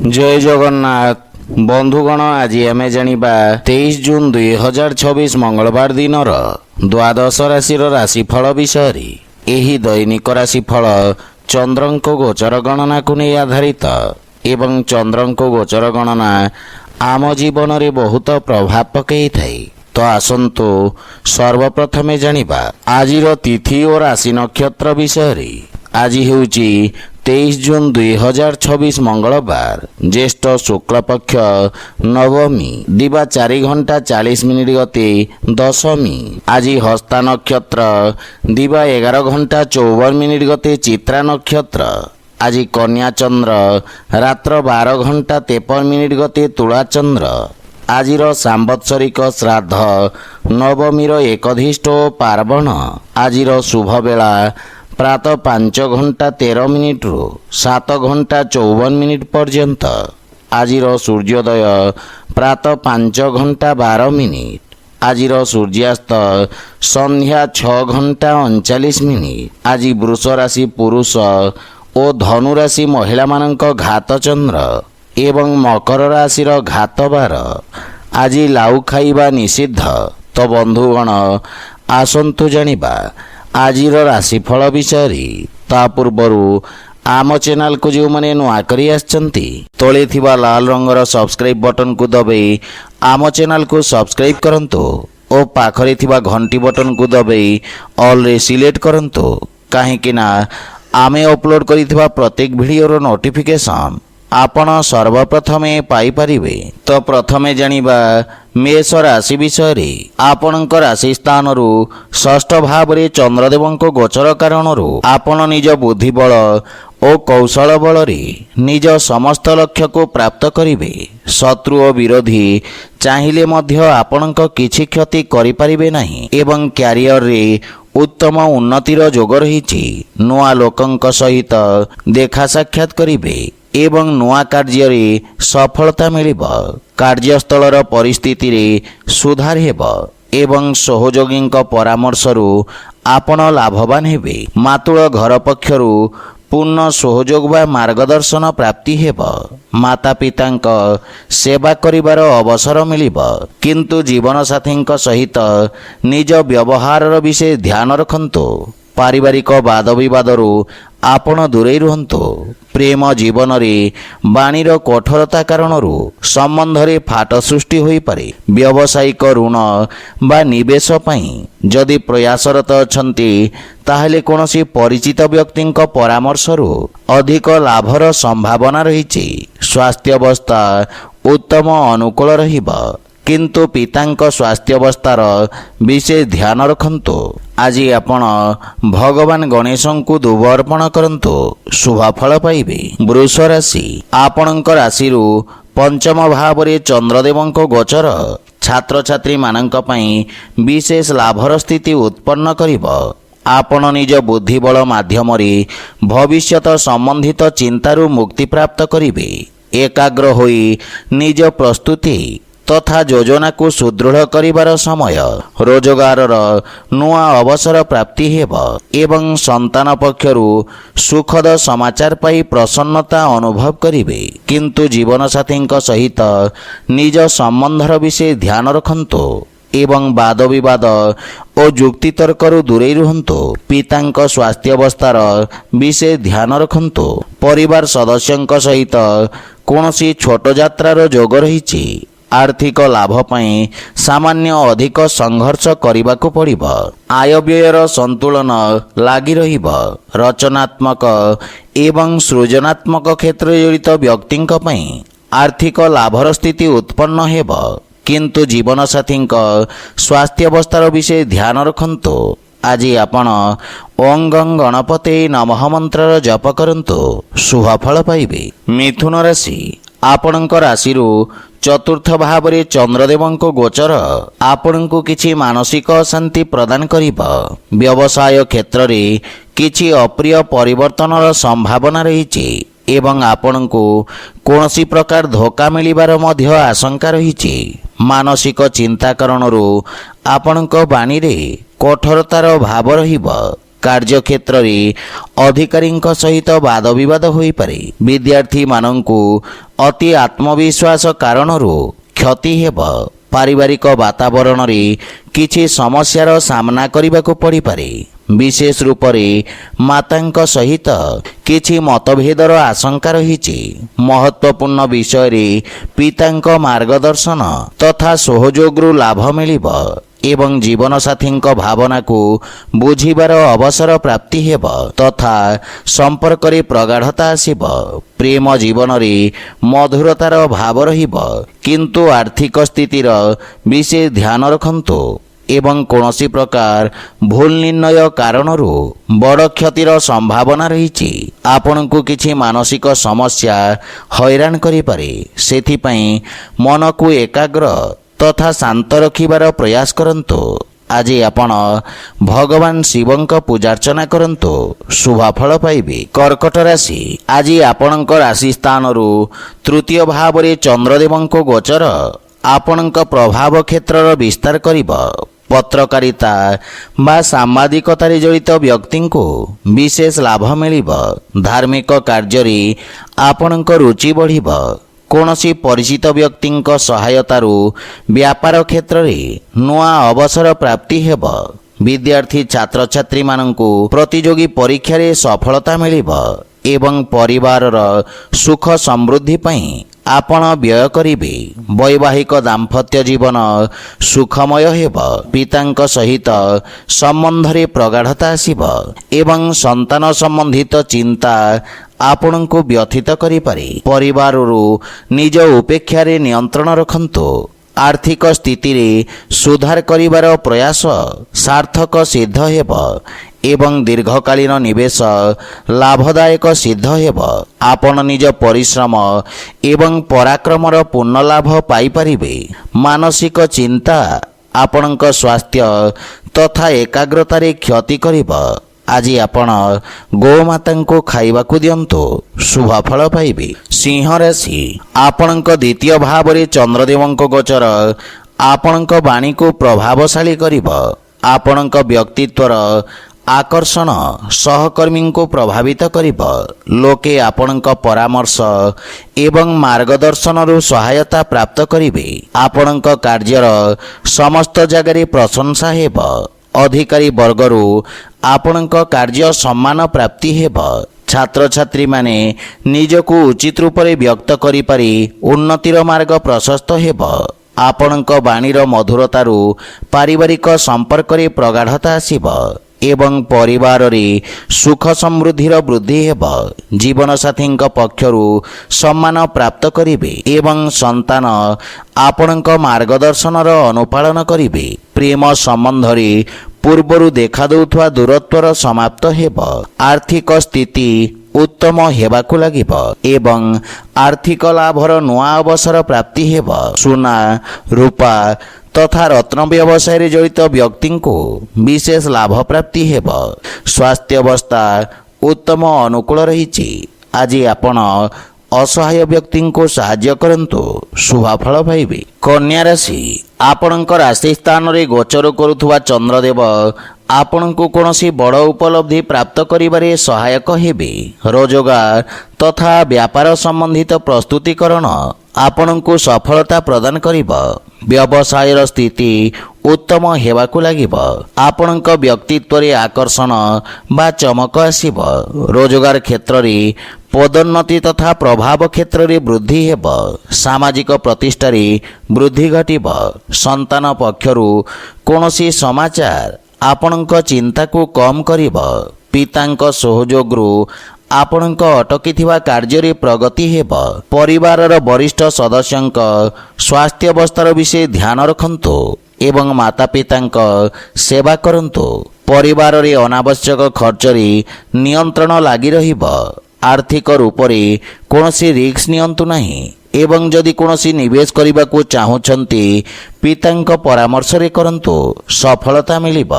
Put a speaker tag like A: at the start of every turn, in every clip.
A: जय जगन्नाथ बंधुगण आज आम जानिबा 23 जून 2026 मंगलवार दिन द्वादश राशि राशिफल विषय एही दैनिक राशिफल चंद्रंको गोचर गणना को नहीं आधारित एवं चंद्रंको गोचर गणना आम जीवन में बहुत प्रभाव पकई थाए। तो आसंतु सर्वप्रथमे जानिबा आजिर तिथि और राशि नक्षत्र विषय। आज हेउची 23 जून 2026 मंगलवार ज्येष्ठ शुक्ल पक्ष नवमी दिवा 4 घंटा 40 मिनिट गते दशमी। आज हस्ता नक्षत्र दिवा 11 घंटा 54 मिनिट गते चित्रा नक्षत्र। आज कन्या चंद्र रात्र 12 घंटा 53 मिनिट गते तुला चंद्र। आजिर सांवत्सरिक श्राद्ध नवमीर एकधिष्ठ पार्वण। आजिर शुभ बेला प्रातः 5 घंटा 13 मिनिट रु 7 घंटा 54 मिनिट पर्यंत। आजिर सूर्योदय प्रातः 5 घंटा 12 मिनिट। आजिर सूर्यास्त संध्या 6 घंटा 39 मिनिट। आज वृष राशि पुरुष और धनु राशि महिला मानक घात चंद्र एवं मकर राशि घात बार। आज लाउ खाइबा निषिद्ध। तो बंधुगण आसंतु जानिबा आजिर राशिफल विषय। ता पूर्वरु आम चैनल को जो मैंने नुआ करी आछंती तले थिबा लाल रंगर सब्सक्राइब बटन को दबाई आम चैनल को सब्सक्राइब करंतु और पाखरे थिबा घंटी बटन को दबाई ऑल रे सिलेक्ट करंतु काहेकि ना आमे अपलोड करिथिबा प्रत्येक वीडियोर नोटिफिकेशन आपण सर्वप्रथमे पाई परिबे। तो प्रथमे जानिबा मेष राशि विषय। आपणक राशि स्थान षष्ठ भाव में चंद्रदेवंको गोचर कारण आपण निज बुद्धि बल और कौशल बल निज समस्त लक्ष्य को प्राप्त करिवे। शत्रु और विरोधी चाहिए मध्य आपणक किछि क्षति करि परिबे नाही एवं क्यारियर रे उत्तम उन्नतिर जोग रही। नुआ लोकंक सहित देखा साक्षात करिवे एवं नुआ कार्य रे सफलता मिलिब। कार्यस्थल परिस्थिति रे सुधार हेब एवं सहयोगी परामर्शरु आपण लाभवान हेबे। मातुल घर पक्षरु पूर्ण सहयोग व मार्गदर्शन प्राप्ति हेब। माता पितांक सेवा करिबार अवसर मिलिब किंतु जीवन साथी सहित निज व्यवहार विषय ध्यान रखंतु। पारिवारिक वाद विवादरु आपण दूरे रुहंतु। प्रेम जीवन रे बाणीर कठोरता कारण संबंध रे फाट सृष्टि होई पारे। व्यावसायिक ऋण बा निवेश पई जदि प्रयासरत अछंती ताहले कोनोसी परिचित व्यक्ति परामर्शरु अधिक लाभर संभावना रहिछि। स्वास्थ्य अवस्था उत्तम अनुकूल रहिब किंतु पितांक स्वास्थ्य अवस्थार विशेष ध्यान रखंतु। आज आपण भगवान गणेश को दुब अर्पण करंतु शुभ फल पाइबे। वृष राशि आपणक राशि पंचम भाव में चंद्रदेवंको गोचर छात्र छात्री मानक पई विशेष लाभर स्थिति उत्पन्न करिब। आपण निज बुद्धि बल माध्यम भविष्यत संबंधित चिंतारू मुक्ति प्राप्त करिवे। एकाग्र होई निज प्रस्तुति तथा योजना को सुदृढ़ करिबार समय। रोजगार नुआ अवसर प्राप्ति हेब एवं संतान पक्षरु सुखद समाचार पाई प्रसन्नता अनुभव करिवे किंतु जीवन साथी सहित निज संबंधर विषय ध्यान रखंतु एवं वाद विवाद और जुक्ति तर्करु दूरे रुहंतु। पितांक स्वास्थ्य अवस्थार विषय ध्यान रखंतु। परिवार सदस्यंक सहित कोनोसी छोट यात्रार जोग रहिछि। आर्थिक लाभ पई सामान्य अधिक संघर्ष करिबाको पड़िब। आय व्ययर संतुलन लागि रहिब। रचनात्मक एवं सृजनात्मक क्षेत्र जड़ित व्यक्तिंक पई आर्थिक लाभर स्थिति उत्पन्न हेब किंतु जीवन साथी स्वास्थ्य अवस्थार विषय ध्यान रखंतु। आज आपण ओं गं गणपते नमः मंत्र जप करंतु शुभ फल पाइबे। मिथुन राशि आपणक राशि चतुर्थ भाव में चंद्रदेवंको गोचर आपण को किछि मानसिक अशांति प्रदान करिब। व्यवसाय क्षेत्र रे किछि अप्रिय परिवर्तन संभावना रही एवं आपण को कौनसी प्रकार धोखा मिलिबार मध्य आशंका रही। मानसिक चिंता कारणरू आपणक बाणी रे कठोरतार भाव रहिब କାର୍ଯ୍ୟକ୍ଷେତ୍ରରେ ଅଧିକାରୀଙ୍କ ସହିତ ବାଦବିବାଦ ହୋଇପାରେ। ବିଦ୍ୟାର୍ଥୀମାନଙ୍କୁ ଅତି ଆତ୍ମବିଶ୍ୱାସ କାରଣରୁ କ୍ଷତି ହେବ। ପାରିବାରିକ ବାତାବରଣରେ କିଛି ସମସ୍ୟାର ସାମ୍ନା କରିବାକୁ ପଡ଼ିପାରେ। ବିଶେଷ ରୂପରେ ମାତାଙ୍କ ସହିତ କିଛି ମତଭେଦର ଆଶଙ୍କା ରହିଛି। ମହତ୍ତ୍ୱପୂର୍ଣ୍ଣ ବିଷୟରେ ପିତାଙ୍କ ମାର୍ଗଦର୍ଶନ ତଥା ସହଯୋଗରୁ ଲାଭ ମିଳିବ ଏବଂ ଜୀବନସାଥୀଙ୍କ ଭାବନାକୁ ବୁଝିବାର ଅବସର ପ୍ରାପ୍ତି ହେବ ତଥା ସମ୍ପର୍କରେ ପ୍ରଗାଢ଼ତା ଆସିବ। ପ୍ରେମ ଜୀବନରେ ମଧୁରତାର ଭାବ ରହିବ, କିନ୍ତୁ ଆର୍ଥିକ ସ୍ଥିତିର ବିଶେଷ ଧ୍ୟାନ ରଖନ୍ତୁ ଏବଂ କୌଣସି ପ୍ରକାର ଭୁଲ ନିର୍ଣ୍ଣୟ କାରଣରୁ ବଡ଼ କ୍ଷତିର ସମ୍ଭାବନା ରହିଛି। ଆପଣଙ୍କୁ କିଛି ମାନସିକ ସମସ୍ୟା ହଇରାଣ କରିପାରେ। ସେଥିପାଇଁ ମନକୁ ଏକାଗ୍ର ତଥା ଶାନ୍ତ ରଖିବାର ପ୍ରୟାସ କରନ୍ତୁ। ଆଜି ଆପଣ ଭଗବାନ ଶିବଙ୍କ ପୂଜାର୍ଚ୍ଚନା କରନ୍ତୁ, ଶୁଭଫଳ ପାଇବେ। କର୍କଟ ରାଶି, ଆଜି ଆପଣଙ୍କ ରାଶି ସ୍ଥାନରୁ ତୃତୀୟ ଭାବରେ ଚନ୍ଦ୍ରଦେବଙ୍କ ଗୋଚର ଆପଣଙ୍କ ପ୍ରଭାବ କ୍ଷେତ୍ରର ବିସ୍ତାର କରିବ। ପତ୍ରକାରିତା ବା ସାମ୍ବାଦିକତାରେ ଜଡ଼ିତ ବ୍ୟକ୍ତିଙ୍କୁ ବିଶେଷ ଲାଭ ମିଳିବ। ଧାର୍ମିକ କାର୍ଯ୍ୟରେ ଆପଣଙ୍କ ରୁଚି ବଢ଼ିବ। କୌଣସି ପରିଚିତ ବ୍ୟକ୍ତିଙ୍କ ସହାୟତାରୁ ବ୍ୟାପାର କ୍ଷେତ୍ରରେ ନୂଆ ଅବସର ପ୍ରାପ୍ତି ହେବ। ବିଦ୍ୟାର୍ଥୀ ଛାତ୍ରଛାତ୍ରୀମାନଙ୍କୁ ପ୍ରତିଯୋଗୀ ପରୀକ୍ଷାରେ ସଫଳତା ମିଳିବ ଏବଂ ପରିବାରର ସୁଖ ସମୃଦ୍ଧି ପାଇଁ ଆପଣ ବ୍ୟୟ କରିବେ। ବୈବାହିକ ଦାମ୍ପତ୍ୟ ଜୀବନ ସୁଖମୟ ହେବ। ପିତାଙ୍କ ସହିତ ସମ୍ବନ୍ଧରେ ପ୍ରଗାଢ଼ତା ଆସିବ ଏବଂ ସନ୍ତାନ ସମ୍ବନ୍ଧିତ ଚିନ୍ତା ଆପଣଙ୍କୁ ବ୍ୟଥିତ କରିପାରେ। ପରିବାରରୁ ନିଜ ଉପେକ୍ଷାରେ ନିୟନ୍ତ୍ରଣ ରଖନ୍ତୁ। ଆର୍ଥିକ ସ୍ଥିତିରେ ସୁଧାର କରିବାର ପ୍ରୟାସ ସାର୍ଥକ ସିଦ୍ଧ ହେବ ଏବଂ ଦୀର୍ଘକାଳୀନ ନିବେଶ ଲାଭଦାୟକ ସିଦ୍ଧ ହେବ। ଆପଣ ନିଜ ପରିଶ୍ରମ ଏବଂ ପରାକ୍ରମର ପୂର୍ଣ୍ଣ ଲାଭ ପାଇପାରିବେ। ମାନସିକ ଚିନ୍ତା ଆପଣଙ୍କ ସ୍ୱାସ୍ଥ୍ୟ ତଥା ଏକାଗ୍ରତାରେ କ୍ଷତି କରିବ। ଆଜି ଆପଣ ଗୋମାତାଙ୍କୁ ଖାଇବାକୁ ଦିଅନ୍ତୁ, ଶୁଭଫଳ ପାଇବେ। ସିଂହ ରାଶି, ଆପଣଙ୍କ ଦ୍ୱିତୀୟ ଭାବରେ ଚନ୍ଦ୍ରଦେବଙ୍କ ଗୋଚର ଆପଣଙ୍କ ବାଣୀକୁ ପ୍ରଭାବଶାଳୀ କରିବ। ଆପଣଙ୍କ ବ୍ୟକ୍ତିତ୍ୱର ଆକର୍ଷଣ ସହକର୍ମୀଙ୍କୁ ପ୍ରଭାବିତ କରିବ। ଲୋକେ ଆପଣଙ୍କ ପରାମର୍ଶ ଏବଂ ମାର୍ଗଦର୍ଶନରୁ ସହାୟତା ପ୍ରାପ୍ତ କରିବେ। ଆପଣଙ୍କ କାର୍ଯ୍ୟର ସମସ୍ତ ଜାଗାରେ ପ୍ରଶଂସା ହେବ। ଅଧିକାରୀ ବର୍ଗରୁ ଆପଣଙ୍କ କାର୍ଯ୍ୟ ସମ୍ମାନ ପ୍ରାପ୍ତି ହେବ। ଛାତ୍ରଛାତ୍ରୀମାନେ ନିଜକୁ ଉଚିତ ରୂପରେ ବ୍ୟକ୍ତ କରିପାରି ଉନ୍ନତିର ମାର୍ଗ ପ୍ରଶସ୍ତ ହେବ। ଆପଣଙ୍କ ବାଣୀର ମଧୁରତାରୁ ପାରିବାରିକ ସମ୍ପର୍କରେ ପ୍ରଗାଢ଼ତା ଆସିବ ଏବଂ ପରିବାରରେ ସୁଖ ସମୃଦ୍ଧିର ବୃଦ୍ଧି ହେବ। ଜୀବନସାଥୀଙ୍କ ପକ୍ଷରୁ ସମ୍ମାନ ପ୍ରାପ୍ତ କରିବେ ଏବଂ ସନ୍ତାନ ଆପଣଙ୍କ ମାର୍ଗଦର୍ଶନର ଅନୁପାଳନ କରିବେ। ପ୍ରେମ ସମ୍ବନ୍ଧରେ ପୂର୍ବରୁ ଦେଖାଦେଉଥିବା ଦୂରତ୍ୱର ସମାପ୍ତ ହେବ। ଆର୍ଥିକ ସ୍ଥିତି ଉତ୍ତମ ହେବାକୁ ଲାଗିବ ଏବଂ ଆର୍ଥିକ ଲାଭର ନୂଆ ଅବସର ପ୍ରାପ୍ତି ହେବ। ସୁନା, ରୂପା ତଥା ରତ୍ନ ବ୍ୟବସାୟରେ ଜଡ଼ିତ ବ୍ୟକ୍ତିଙ୍କୁ ବିଶେଷ ଲାଭ ପ୍ରାପ୍ତି ହେବ। ସ୍ୱାସ୍ଥ୍ୟାବସ୍ଥା ଉତ୍ତମ ଅନୁକୂଳ ରହିଛି। ଆଜି ଆପଣ ଅସହାୟ ବ୍ୟକ୍ତିଙ୍କୁ ସାହାଯ୍ୟ କରନ୍ତୁ, ଶୁଭଫଳ ପାଇବେ। କନ୍ୟା ରାଶି, ଆପଣଙ୍କ ରାଶି ସ୍ଥାନରେ ଗୋଚର କରୁଥିବା ଚନ୍ଦ୍ରଦେବ ଆପଣଙ୍କୁ କୌଣସି ବଡ଼ ଉପଲବ୍ଧି ପ୍ରାପ୍ତ କରିବାରେ ସହାୟକ ହେବେ। ରୋଜଗାର ତଥା ବ୍ୟାପାର ସମ୍ବନ୍ଧିତ ପ୍ରସ୍ତୁତିକରଣ ଆପଣଙ୍କୁ ସଫଳତା ପ୍ରଦାନ କରିବ। ବ୍ୟବସାୟର ସ୍ଥିତି ଉତ୍ତମ ହେବାକୁ ଲାଗିବ। ଆପଣଙ୍କ ବ୍ୟକ୍ତିତ୍ୱରେ ଆକର୍ଷଣ ବା ଚମକ ଆସିବ। ରୋଜଗାର କ୍ଷେତ୍ରରେ ପଦୋନ୍ନତି ତଥା ପ୍ରଭାବ କ୍ଷେତ୍ରରେ ବୃଦ୍ଧି ହେବ। ସାମାଜିକ ପ୍ରତିଷ୍ଠାରେ ବୃଦ୍ଧି ଘଟିବ। ସନ୍ତାନ ପକ୍ଷରୁ କୌଣସି ସମାଚାର ଆପଣଙ୍କ ଚିନ୍ତାକୁ କମ୍ କରିବ। ପିତାଙ୍କ ସହଯୋଗରୁ ଆପଣଙ୍କ ଅଟକିଥିବା କାର୍ଯ୍ୟରେ ପ୍ରଗତି ହେବ। ପରିବାରର ବରିଷ୍ଠ ସଦସ୍ୟଙ୍କ ସ୍ୱାସ୍ଥ୍ୟାବସ୍ଥାର ବିଷୟ ଧ୍ୟାନ ରଖନ୍ତୁ ଏବଂ ମାତାପିତାଙ୍କ ସେବା କରନ୍ତୁ। ପରିବାରରେ ଅନାବଶ୍ୟକ ଖର୍ଚ୍ଚରେ ନିୟନ୍ତ୍ରଣ ଲାଗି ରହିବ। ଆର୍ଥିକ ରୂପରେ କୌଣସି ରିସ୍କ ନିଅନ୍ତୁ ନାହିଁ ଏବଂ ଯଦି କୌଣସି ନିବେଶ କରିବାକୁ ଚାହୁଁଛନ୍ତି ପିତାଙ୍କ ପରାମର୍ଶରେ କରନ୍ତୁ, ସଫଳତା ମିଳିବ।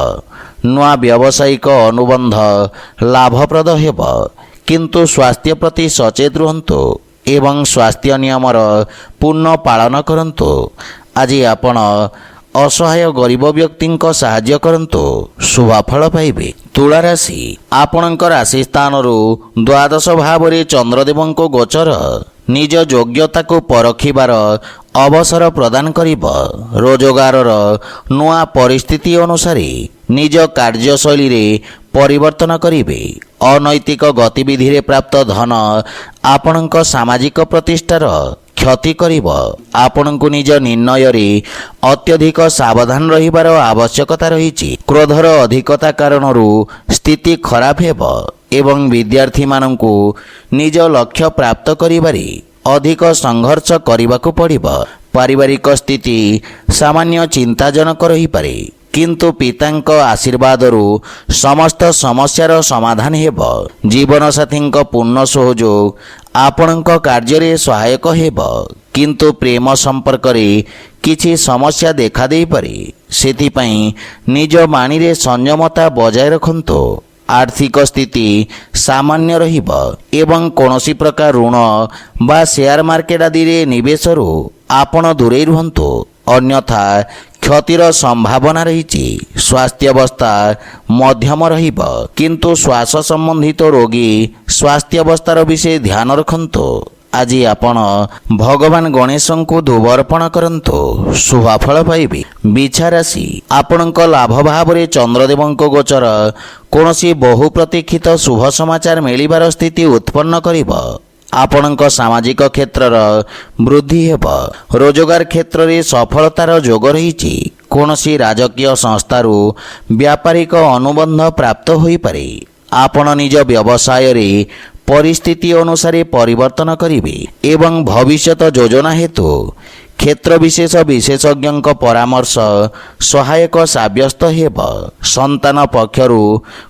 A: ନୂଆ ବ୍ୟବସାୟିକ ଅନୁବନ୍ଧ ଲାଭପ୍ରଦ ହେବ, କିନ୍ତୁ ସ୍ୱାସ୍ଥ୍ୟ ପ୍ରତି ସଚେତ ରୁହନ୍ତୁ ଏବଂ ସ୍ୱାସ୍ଥ୍ୟ ନିୟମର ପୂର୍ଣ୍ଣ ପାଳନ କରନ୍ତୁ। ଆଜି ଆପଣ ଅସହାୟ ଗରିବ ବ୍ୟକ୍ତିଙ୍କ ସାହାଯ୍ୟ କରନ୍ତୁ, ଶୁଭଫଳ ପାଇବେ। ତୁଳା ରାଶି, ଆପଣଙ୍କ ରାଶି ସ୍ଥାନରୁ ଦ୍ୱାଦଶ ଭାବରେ ଚନ୍ଦ୍ରଦେବଙ୍କ ଗୋଚର ନିଜ ଯୋଗ୍ୟତାକୁ ପରଖିବାର ଅବସର ପ୍ରଦାନ କରିବ। ରୋଜଗାରର ନୂଆ ପରିସ୍ଥିତି ଅନୁସାରେ ନିଜ କାର୍ଯ୍ୟଶୈଳୀରେ ପରିବର୍ତ୍ତନ କରିବେ। ଅନୈତିକ ଗତିବିଧିରେ ପ୍ରାପ୍ତ ଧନ ଆପଣଙ୍କ ସାମାଜିକ ପ୍ରତିଷ୍ଠାର କ୍ଷତି କରିବ। ଆପଣଙ୍କୁ ନିଜ ନିର୍ଣ୍ଣୟରେ ଅତ୍ୟଧିକ ସାବଧାନ ରହିବାର ଆବଶ୍ୟକତା ରହିଛି। କ୍ରୋଧର ଅଧିକତା କାରଣରୁ ସ୍ଥିତି ଖରାପ ହେବ ଏବଂ ବିଦ୍ୟାର୍ଥୀମାନଙ୍କୁ ନିଜ ଲକ୍ଷ୍ୟ ପ୍ରାପ୍ତ କରିବାରେ ଅଧିକ ସଂଘର୍ଷ କରିବାକୁ ପଡ଼ିବ। ପାରିବାରିକ ସ୍ଥିତି ସାମାନ୍ୟ ଚିନ୍ତାଜନକ ରହିପାରେ, କିନ୍ତୁ ପିତାଙ୍କ ଆଶୀର୍ବାଦରୁ ସମସ୍ତ ସମସ୍ୟାର ସମାଧାନ ହେବ। ଜୀବନସାଥୀଙ୍କ ପୂର୍ଣ୍ଣ ସହଯୋଗ ଆପଣଙ୍କ କାର୍ଯ୍ୟରେ ସହାୟକ ହେବ, କିନ୍ତୁ ପ୍ରେମ ସମ୍ପର୍କରେ କିଛି ସମସ୍ୟା ଦେଖାଦେଇପାରେ। ସେଥିପାଇଁ ନିଜ ବାଣୀରେ ସଂଯମତା ବଜାୟ ରଖନ୍ତୁ। ଆର୍ଥିକ ସ୍ଥିତି ସାମାନ୍ୟ ରହିବ ଏବଂ କୌଣସି ପ୍ରକାର ଋଣ ବା ସେୟାର ମାର୍କେଟ ଆଦିରେ ନିବେଶରୁ ଆପଣ ଦୂରେଇ ରୁହନ୍ତୁ, ଅନ୍ୟଥା କ୍ଷତିର ସମ୍ଭାବନା ରହିଛି। ସ୍ୱାସ୍ଥ୍ୟାବସ୍ଥା ମଧ୍ୟମ ରହିବ, କିନ୍ତୁ ଶ୍ୱାସ ସମ୍ବନ୍ଧିତ ରୋଗୀ ସ୍ୱାସ୍ଥ୍ୟାବସ୍ଥାର ବିଷୟ ଧ୍ୟାନ ରଖନ୍ତୁ। ଆଜି ଆପଣ ଭଗବାନ ଗଣେଶଙ୍କୁ ଧୂପ ଅର୍ପଣ କରନ୍ତୁ, ଶୁଭଫଳ ପାଇବେ। ବିଛା ରାଶି, ଆପଣଙ୍କ ଲାଭ ଭାବରେ ଚନ୍ଦ୍ରଦେବଙ୍କ ଗୋଚର କୌଣସି ବହୁ ପ୍ରତୀକ୍ଷିତ ଶୁଭ ସମାଚାର ମିଳିବାର ସ୍ଥିତି ଉତ୍ପନ୍ନ କରିବ। ଆପଣଙ୍କ ସାମାଜିକ କ୍ଷେତ୍ରର ବୃଦ୍ଧି ହେବ। ରୋଜଗାର କ୍ଷେତ୍ରରେ ସଫଳତାର ଯୋଗ ରହିଛି। କୌଣସି ରାଜକୀୟ ସଂସ୍ଥାରୁ ବ୍ୟାପାରିକ ଅନୁବନ୍ଧ ପ୍ରାପ୍ତ ହୋଇପାରେ। ଆପଣ ନିଜ ବ୍ୟବସାୟରେ ପରିସ୍ଥିତି ଅନୁସାରେ ପରିବର୍ତ୍ତନ କରିବେ ଏବଂ ଭବିଷ୍ୟତ ଯୋଜନା ହେତୁ କ୍ଷେତ୍ର ବିଶେଷ ବିଶେଷଜ୍ଞଙ୍କ ପରାମର୍ଶ ସହାୟକ ସାବ୍ୟସ୍ତ ହେବ। ସନ୍ତାନ ପକ୍ଷରୁ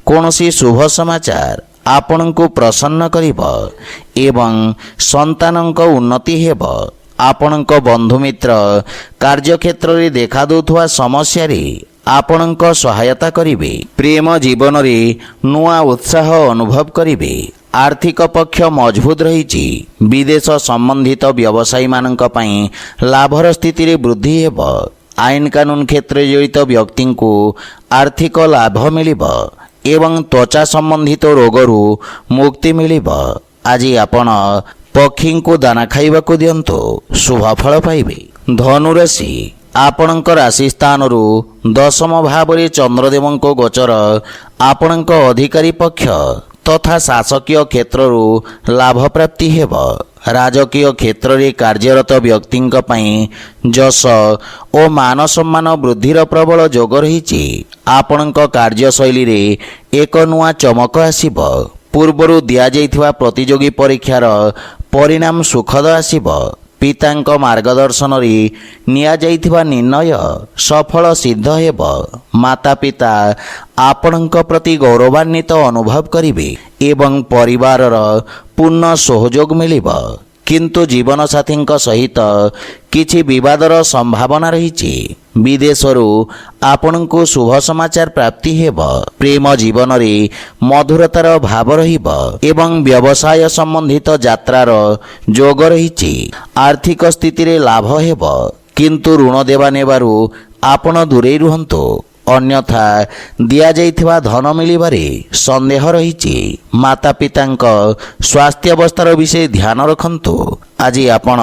A: କୌଣସି ଶୁଭ ସମାଚାର ଆପଣଙ୍କୁ ପ୍ରସନ୍ନ କରିବ ଏବଂ ସନ୍ତାନଙ୍କ ଉନ୍ନତି ହେବ। ଆପଣଙ୍କ ବନ୍ଧୁମିତ୍ର କାର୍ଯ୍ୟକ୍ଷେତ୍ରରେ ଦେଖାଦେଉଥିବା ସମସ୍ୟାରେ ଆପଣଙ୍କ ସହାୟତା କରିବେ। ପ୍ରେମ ଜୀବନରେ ନୂଆ ଉତ୍ସାହ ଅନୁଭବ କରିବେ। ଆର୍ଥିକ ପକ୍ଷ ମଜବୁତ ରହିଛି। ବିଦେଶ ସମ୍ବନ୍ଧିତ ବ୍ୟବସାୟୀମାନଙ୍କ ପାଇଁ ଲାଭର ସ୍ଥିତିରେ ବୃଦ୍ଧି ହେବ। ଆଇନ କାନୁନ କ୍ଷେତ୍ରରେ ଜଡ଼ିତ ବ୍ୟକ୍ତିଙ୍କୁ ଆର୍ଥିକ ଲାଭ ମିଳିବ ଏବଂ ତ୍ୱଚା ସମ୍ବନ୍ଧିତ ରୋଗରୁ ମୁକ୍ତି ମିଳିବ। ଆଜି ଆପଣ ପକ୍ଷୀଙ୍କୁ ଦାନା ଖାଇବାକୁ ଦିଅନ୍ତୁ, ଶୁଭଫଳ ପାଇବେ। ଧନୁରାଶି, ଆପଣଙ୍କ ରାଶି ସ୍ଥାନରୁ ଦଶମ ଭାବରେ ଚନ୍ଦ୍ରଦେବଙ୍କ ଗୋଚର ଆପଣଙ୍କ ଅଧିକାରୀ ପକ୍ଷ ତଥା ଶାସକୀୟ କ୍ଷେତ୍ରରୁ ଲାଭ ପ୍ରାପ୍ତି ହେବ। ରାଜକୀୟ କ୍ଷେତ୍ରରେ କାର୍ଯ୍ୟରତ ବ୍ୟକ୍ତିଙ୍କ ପାଇଁ ଯଶ ଓ ମାନ ସମ୍ମାନ ବୃଦ୍ଧିର ପ୍ରବଳ ଯୋଗ ରହିଛି। ଆପଣଙ୍କ କାର୍ଯ୍ୟଶୈଳୀରେ ଏକ ନୂଆ ଚମକ ଆସିବ। ପୂର୍ବରୁ ଦିଆଯାଇଥିବା ପ୍ରତିଯୋଗୀ ପରୀକ୍ଷାର ପରିଣାମ ସୁଖଦ ଆସିବ। ପିତାଙ୍କ ମାର୍ଗଦର୍ଶନରେ ନିଆଯାଇଥିବା ନିର୍ଣ୍ଣୟ ସଫଳ ସିଦ୍ଧ ହେବ। ମାତା ପିତା ଆପଣଙ୍କ ପ୍ରତି ଗୌରବାନ୍ୱିତ ଅନୁଭବ କରିବେ ଏବଂ ପରିବାରର ପୂର୍ଣ୍ଣ ସହଯୋଗ ମିଳିବ, କିନ୍ତୁ ଜୀବନସାଥୀଙ୍କ ସହିତ କିଛି ବିବାଦର ସମ୍ଭାବନା ରହିଛି। ବିଦେଶରୁ ଆପଣଙ୍କୁ ଶୁଭ ସମାଚାର ପ୍ରାପ୍ତି ହେବ। ପ୍ରେମ ଜୀବନରେ ମଧୁରତାର ଭାବ ରହିବ ଏବଂ ବ୍ୟବସାୟ ସମ୍ବନ୍ଧିତ ଯାତ୍ରାର ଯୋଗ ରହିଛି। ଆର୍ଥିକ ସ୍ଥିତିରେ ଲାଭ ହେବ, କିନ୍ତୁ ଋଣ ଦେବା ନେବାରୁ ଆପଣ ଦୂରେଇ ରୁହନ୍ତୁ, ଅନ୍ୟଥା ଦିଆଯାଇଥିବା ଧନ ମିଳିବାରେ ସନ୍ଦେହ ରହିଛି। ମାତା ପିତାଙ୍କ ସ୍ୱାସ୍ଥ୍ୟାବସ୍ଥାର ବିଷୟ ଧ୍ୟାନ ରଖନ୍ତୁ। ଆଜି ଆପଣ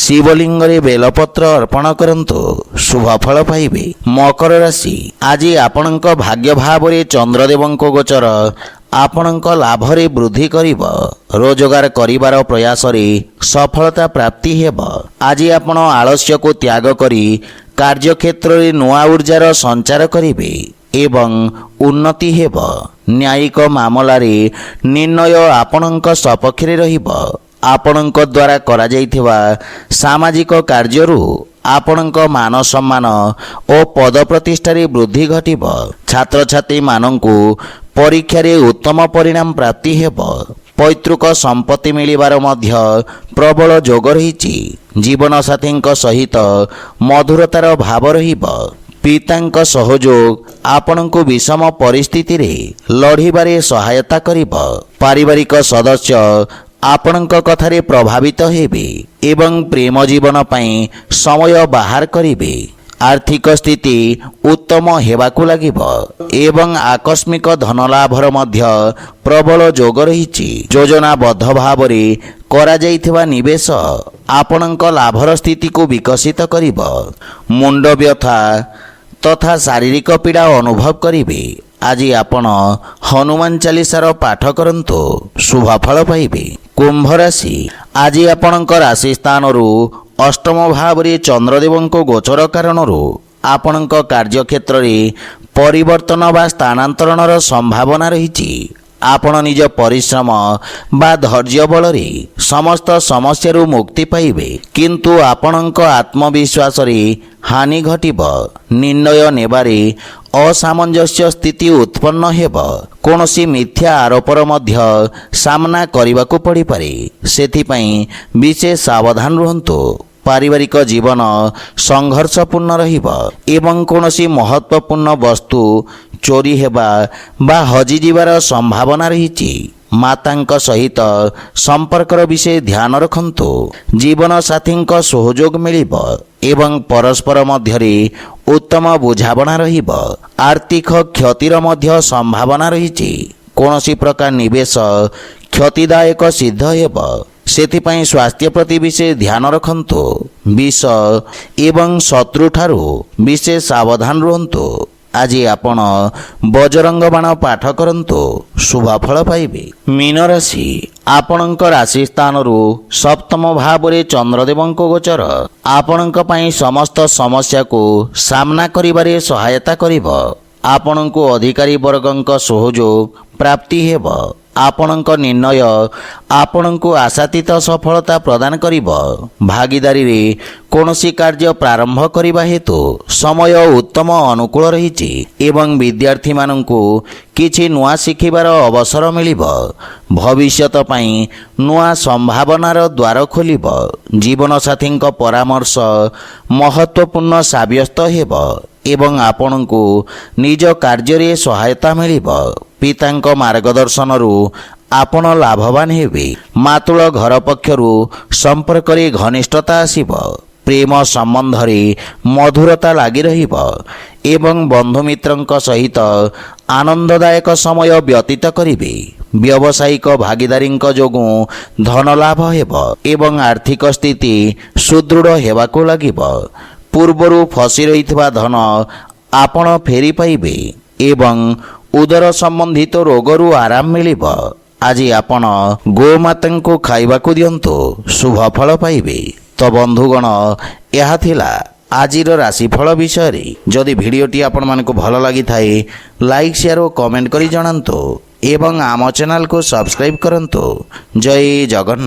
A: ଶିବଲିଙ୍ଗରେ ବେଲପତ୍ର ଅର୍ପଣ କରନ୍ତୁ, ଶୁଭଫଳ ପାଇବେ। ମକର ରାଶି, ଆଜି ଆପଣଙ୍କ ଭାଗ୍ୟ ଭାବରେ ଚନ୍ଦ୍ରଦେବଙ୍କ ଗୋଚର ଆପଣଙ୍କ ଲାଭରେ ବୃଦ୍ଧି କରିବ। ରୋଜଗାର କରିବାର ପ୍ରୟାସରେ ସଫଳତା ପ୍ରାପ୍ତି ହେବ। ଆଜି ଆପଣ ଆଳସ୍ୟକୁ ତ୍ୟାଗ କରି କାର୍ଯ୍ୟକ୍ଷେତ୍ରରେ ନୂଆ ଉର୍ଜାର ସଞ୍ଚାର କରିବେ ଏବଂ ଉନ୍ନତି ହେବ। ନ୍ୟାୟିକ ମାମଲାରେ ନିର୍ଣ୍ଣୟ ଆପଣଙ୍କ ସପକ୍ଷରେ ରହିବ। ଆପଣଙ୍କ ଦ୍ୱାରା କରାଯାଇଥିବା ସାମାଜିକ କାର୍ଯ୍ୟରୁ ଆପଣଙ୍କ ମାନ ସମ୍ମାନ ଓ ପଦ ପ୍ରତିଷ୍ଠାରେ ବୃଦ୍ଧି ଘଟିବ। ଛାତ୍ରଛାତ୍ରୀମାନଙ୍କୁ ପରୀକ୍ଷାରେ ଉତ୍ତମ ପରିଣାମ ପ୍ରାପ୍ତି ହେବ। ପୈତୃକ ସମ୍ପତ୍ତି ମିଳିବାର ମଧ୍ୟ ପ୍ରବଳ ଯୋଗ ରହିଛି। ଜୀବନସାଥୀଙ୍କ ସହିତ ମଧୁରତାର ଭାବ ରହିବ। ପିତାଙ୍କ ସହଯୋଗ ଆପଣଙ୍କୁ ବିଷମ ପରିସ୍ଥିତିରେ ଲଢ଼ିବାରେ ସହାୟତା କରିବ। ପାରିବାରିକ ସଦସ୍ୟ ଆପଣଙ୍କ କଥାରେ ପ୍ରଭାବିତ ହେବେ ଏବଂ ପ୍ରେମ ଜୀବନ ପାଇଁ ସମୟ ବାହାର କରିବେ। ଆର୍ଥିକ ସ୍ଥିତି ଉତ୍ତମ ହେବାକୁ ଲାଗିବ ଏବଂ ଆକସ୍ମିକ ଧନଲାଭର ମଧ୍ୟ ପ୍ରବଳ ଯୋଗ ରହିଛି। ଯୋଜନାବଦ୍ଧ ଭାବରେ କରାଯାଇଥିବା ନିବେଶ ଆପଣଙ୍କ ଲାଭର ସ୍ଥିତିକୁ ବିକଶିତ କରିବ। ମୁଣ୍ଡ ବ୍ୟଥା ତଥା ଶାରୀରିକ ପୀଡ଼ା ଅନୁଭବ କରିବେ। ଆଜି ଆପଣ ହନୁମାନ ଚାଳିଶାର ପାଠ କରନ୍ତୁ, ଶୁଭ ଫଳ ପାଇବେ। କୁମ୍ଭ ରାଶି, ଆଜି ଆପଣଙ୍କ ରାଶି ସ୍ଥାନରୁ ଅଷ୍ଟମ ଭାବରେ ଚନ୍ଦ୍ରଦେବଙ୍କ ଗୋଚର କାରଣରୁ ଆପଣଙ୍କ କାର୍ଯ୍ୟକ୍ଷେତ୍ରରେ ପରିବର୍ତ୍ତନ ବା ସ୍ଥାନାନ୍ତରଣର ସମ୍ଭାବନା ରହିଛି। ଆପଣ ନିଜ ପରିଶ୍ରମ ବା ଧୈର୍ଯ୍ୟ ବଳରେ ସମସ୍ତ ସମସ୍ୟାରୁ ମୁକ୍ତି ପାଇବେ, କିନ୍ତୁ ଆପଣଙ୍କ ଆତ୍ମବିଶ୍ୱାସରେ ହାନି ଘଟିବ। ନିର୍ଣ୍ଣୟ ନେବାରେ ଅସାମଞ୍ଜସ୍ୟ ସ୍ଥିତି ଉତ୍ପନ୍ନ ହେବ। କୌଣସି ମିଥ୍ୟା ଆରୋପର ମଧ୍ୟ ସାମ୍ନା କରିବାକୁ ପଡ଼ିପାରେ, ସେଥିପାଇଁ ବିଶେଷ ସାବଧାନ ରୁହନ୍ତୁ। ପାରିବାରିକ ଜୀବନ ସଂଘର୍ଷପୂର୍ଣ୍ଣ ରହିବ ଏବଂ କୌଣସି ମହତ୍ତ୍ୱପୂର୍ଣ୍ଣ ବସ୍ତୁ ଚୋରି ହେବା ବା ହଜିଯିବାର ସମ୍ଭାବନା ରହିଛି। ମାତାଙ୍କ ସହିତ ସମ୍ପର୍କର ବିଷୟ ଧ୍ୟାନ ରଖନ୍ତୁ। ଜୀବନସାଥୀଙ୍କ ସହଯୋଗ ମିଳିବ ଏବଂ ପରସ୍ପର ମଧ୍ୟରେ ଉତ୍ତମ ବୁଝାମଣା ରହିବ। ଆର୍ଥିକ କ୍ଷତିର ମଧ୍ୟ ସମ୍ଭାବନା ରହିଛି। କୌଣସି ପ୍ରକାର ନିବେଶ କ୍ଷତିଦାୟକ ସିଦ୍ଧ ହେବ, ସେଥିପାଇଁ ସ୍ୱାସ୍ଥ୍ୟ ପ୍ରତି ବିଶେଷ ଧ୍ୟାନ ରଖନ୍ତୁ। ବିଷ ଏବଂ ଶତ୍ରୁଠାରୁ ବିଶେଷ ସାବଧାନ ରୁହନ୍ତୁ। ଆଜି ଆପଣ ବଜରଙ୍ଗ ବାଣ ପାଠ କରନ୍ତୁ, ଶୁଭ ଫଳ ପାଇବେ। ମୀନ ରାଶି, ଆପଣଙ୍କ ରାଶି ସ୍ଥାନରୁ ସପ୍ତମ ଭାବରେ ଚନ୍ଦ୍ରଦେବଙ୍କ ଗୋଚର ଆପଣଙ୍କ ପାଇଁ ସମସ୍ତ ସମସ୍ୟାକୁ ସାମ୍ନା କରିବାରେ ସହାୟତା କରିବ। ଆପଣଙ୍କୁ ଅଧିକାରୀ ବର୍ଗଙ୍କ ସହଯୋଗ ପ୍ରାପ୍ତି ହେବ। ଆପଣଙ୍କ ନିର୍ଣ୍ଣୟ ଆପଣଙ୍କୁ ଆଶାତୀତ ସଫଳତା ପ୍ରଦାନ କରିବ। ଭାଗିଦାରୀରେ କୌଣସି କାର୍ଯ୍ୟ ପ୍ରାରମ୍ଭ କରିବା ହେତୁ ସମୟ ଉତ୍ତମ ଅନୁକୂଳ ରହିଛି ଏବଂ ବିଦ୍ୟାର୍ଥୀମାନଙ୍କୁ କିଛି ନୂଆ ଶିଖିବାର ଅବସର ମିଳିବ। ଭବିଷ୍ୟତ ପାଇଁ ନୂଆ ସମ୍ଭାବନାର ଦ୍ୱାର ଖୋଲିବ। ଜୀବନସାଥୀଙ୍କ ପରାମର୍ଶ ମହତ୍ତ୍ୱପୂର୍ଣ୍ଣ ସାବ୍ୟସ୍ତ ହେବ ଏବଂ ଆପଣଙ୍କୁ ନିଜ କାର୍ଯ୍ୟରେ ସହାୟତା ମିଳିବ। ପିତାଙ୍କ ମାର୍ଗଦର୍ଶନରୁ ଆପଣ ଲାଭବାନ ହେବେ। ମାତୃଳ ଘର ପକ୍ଷରୁ ସମ୍ପର୍କରେ ଘନିଷ୍ଠତା ଆସିବ। ପ୍ରେମ ସମ୍ବନ୍ଧରେ ମଧୁରତା ଲାଗି ରହିବ ଏବଂ ବନ୍ଧୁମିତ୍ରଙ୍କ ସହିତ ଆନନ୍ଦଦାୟକ ସମୟ ବ୍ୟତୀତ କରିବେ। ବ୍ୟବସାୟିକ ଭାଗିଦାରୀଙ୍କ ଯୋଗୁଁ ଧନଲାଭ ହେବ ଏବଂ ଆର୍ଥିକ ସ୍ଥିତି ସୁଦୃଢ଼ ହେବାକୁ ଲାଗିବ। ପୂର୍ବରୁ ଫସି ରହିଥିବା ଧନ ଆପଣ ଫେରି ପାଇବେ ଏବଂ ଉଦର ସମ୍ବନ୍ଧିତ ରୋଗରୁ ଆରାମ ମିଳିବ। ଆଜି ଆପଣ ଗୋମାତାଙ୍କୁ ଖାଇବାକୁ ଦିଅନ୍ତୁ, ଶୁଭ ଫଳ ପାଇବେ। ତ ବନ୍ଧୁଗଣ, ଏହା ଥିଲା ଆଜିର ରାଶିଫଳ ବିଷୟରେ। ଯଦି ଭିଡ଼ିଓଟି ଆପଣମାନଙ୍କୁ ଭଲ ଲାଗିଥାଏ, ଲାଇକ୍ ସେୟାର ଓ କମେଣ୍ଟ କରି ଜଣାନ୍ତୁ ଏବଂ ଆମ ଚ୍ୟାନେଲକୁ ସବସ୍କ୍ରାଇବ୍ କରନ୍ତୁ। ଜୟ ଜଗନ୍ନାଥ।